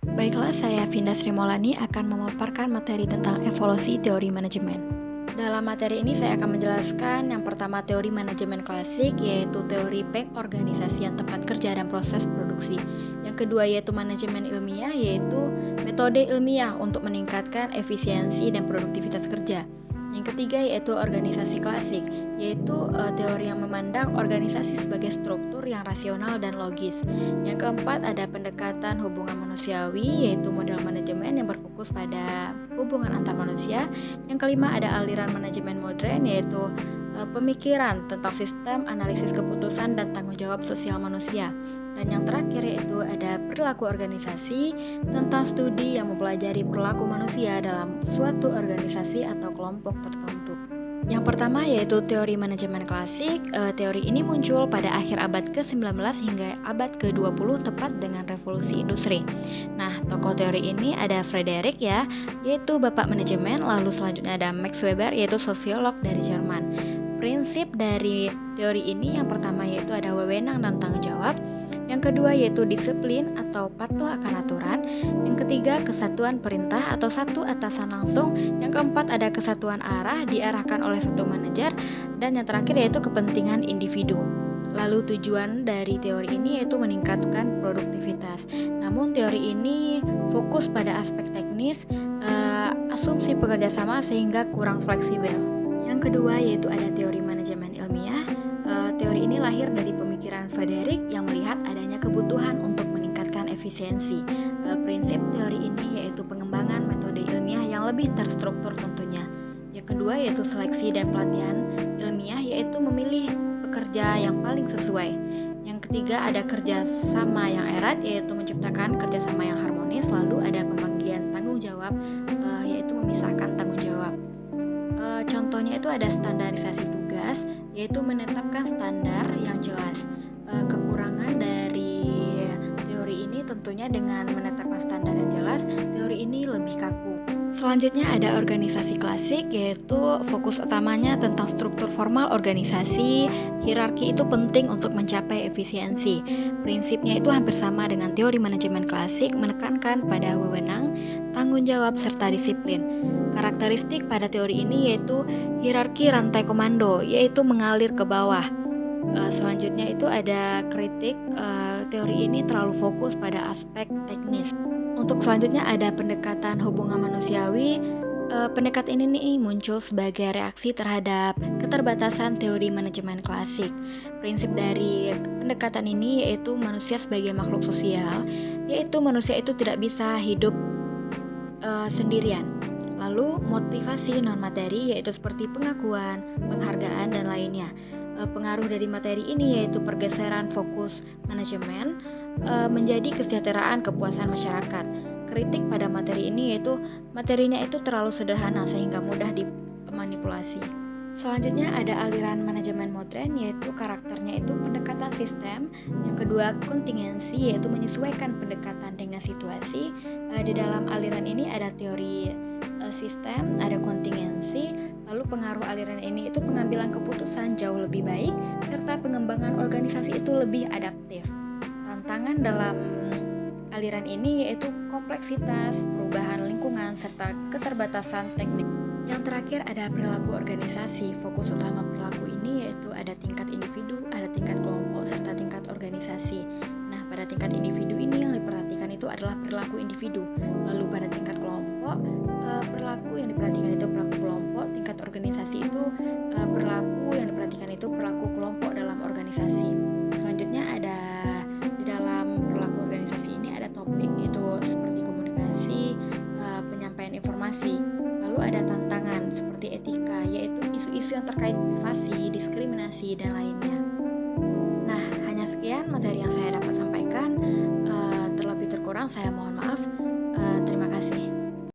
Baiklah, saya Vinda Sri Maulani akan memaparkan materi tentang evolusi teori manajemen. Dalam materi ini saya akan menjelaskan yang pertama teori manajemen klasik, yaitu teori pengorganisasian tempat kerja dan proses produksi. Yang kedua yaitu manajemen ilmiah, yaitu metode ilmiah untuk meningkatkan efisiensi dan produktivitas kerja. Yang ketiga yaitu organisasi klasik, yaitu teori yang memandang organisasi sebagai struktur yang rasional dan logis. Yang keempat ada pendekatan hubungan manusiawi, yaitu model manajemen yang berfokus pada hubungan antar manusia. Yang kelima ada aliran manajemen modern, yaitu pemikiran tentang sistem analisis keputusan dan tanggung jawab sosial manusia. Dan yang terakhir yaitu ada perilaku organisasi, tentang studi yang mempelajari perilaku manusia dalam suatu organisasi atau kelompok tertentu. Yang pertama yaitu teori manajemen klasik. Teori ini muncul pada akhir abad ke-19 hingga abad ke-20 tepat dengan revolusi industri. Nah, tokoh teori ini ada Frederick ya, yaitu bapak manajemen, lalu selanjutnya ada Max Weber yaitu sosiolog dari Jerman. Prinsip dari teori ini yang pertama yaitu ada wewenang dan tanggung jawab. Yang kedua yaitu disiplin atau patuh akan aturan. Yang ketiga kesatuan perintah atau satu atasan langsung. Yang keempat ada kesatuan arah diarahkan oleh satu manajer. Dan yang terakhir yaitu kepentingan individu. Lalu tujuan dari teori ini yaitu meningkatkan produktivitas. Namun teori ini fokus pada aspek teknis, asumsi pekerja sama sehingga kurang fleksibel. Yang kedua yaitu ada teori manajemen ilmiah. Teori ini lahir dari pemikiran Frederick yang melihat adanya kebutuhan untuk meningkatkan efisiensi. Prinsip teori ini yaitu pengembangan metode ilmiah yang lebih terstruktur tentunya. Yang kedua yaitu seleksi dan pelatihan ilmiah, yaitu memilih pekerja yang paling sesuai. Yang ketiga ada kerjasama yang erat, yaitu menciptakan kerjasama yang harmonis. Lalu ada pembagian tanggung jawab, yaitu memisahkan tanggung jawab. Contohnya itu ada standarisasi tugas, yaitu menetapkan standar yang jelas. Kekurangan dari teori ini tentunya dengan menetapkan standar yang jelas, teori ini lebih kaku. Selanjutnya ada organisasi klasik, yaitu fokus utamanya tentang struktur formal organisasi. Hierarki itu penting untuk mencapai efisiensi. Prinsipnya itu hampir sama dengan teori manajemen klasik, menekankan pada wewenang, tanggung jawab, serta disiplin. Karakteristik pada teori ini yaitu hierarki rantai komando, yaitu mengalir ke bawah. Selanjutnya itu ada kritik. Teori ini terlalu fokus pada aspek teknis. Untuk selanjutnya ada pendekatan hubungan manusiawi. Pendekatan ini muncul sebagai reaksi terhadap keterbatasan teori manajemen klasik. Prinsip dari pendekatan ini yaitu manusia sebagai makhluk sosial, yaitu manusia itu tidak bisa hidup sendirian. Lalu motivasi non-materi yaitu seperti pengakuan, penghargaan, dan lainnya. Pengaruh dari materi ini yaitu pergeseran fokus manajemen menjadi kesejahteraan kepuasan masyarakat. Kritik pada materi ini yaitu materinya itu terlalu sederhana sehingga mudah dimanipulasi. Selanjutnya ada aliran manajemen modern, yaitu karakternya itu pendekatan sistem. Yang kedua kontingensi, yaitu menyesuaikan pendekatan dengan situasi. Di dalam aliran ini ada teori sistem, ada kontingensi. Lalu pengaruh aliran ini itu pengambilan keputusan jauh lebih baik, serta pengembangan organisasi itu lebih adaptif. Tantangan dalam aliran ini yaitu kompleksitas, perubahan lingkungan, serta keterbatasan teknik. Yang terakhir ada perilaku organisasi. Fokus utama perilaku ini yaitu ada tingkat individu, ada tingkat kelompok, serta tingkat organisasi. Nah, pada tingkat individu ini yang diperhatikan itu adalah perilaku individu. Lalu pada tingkat kelompok, perilaku yang diperhatikan itu perilaku kelompok. Tingkat organisasi itu perilaku yang diperhatikan itu perilaku kelompok dalam organisasi. Selanjutnya ada di dalam perilaku organisasi ini ada topik, yaitu seperti komunikasi, penyampaian informasi. Lalu ada tantangan seperti etika, yaitu isu-isu yang terkait privasi, diskriminasi, dan lainnya. Nah, hanya sekian materi yang saya dapat sampaikan. Terlebih terkurang saya mohon maaf. Terima kasih.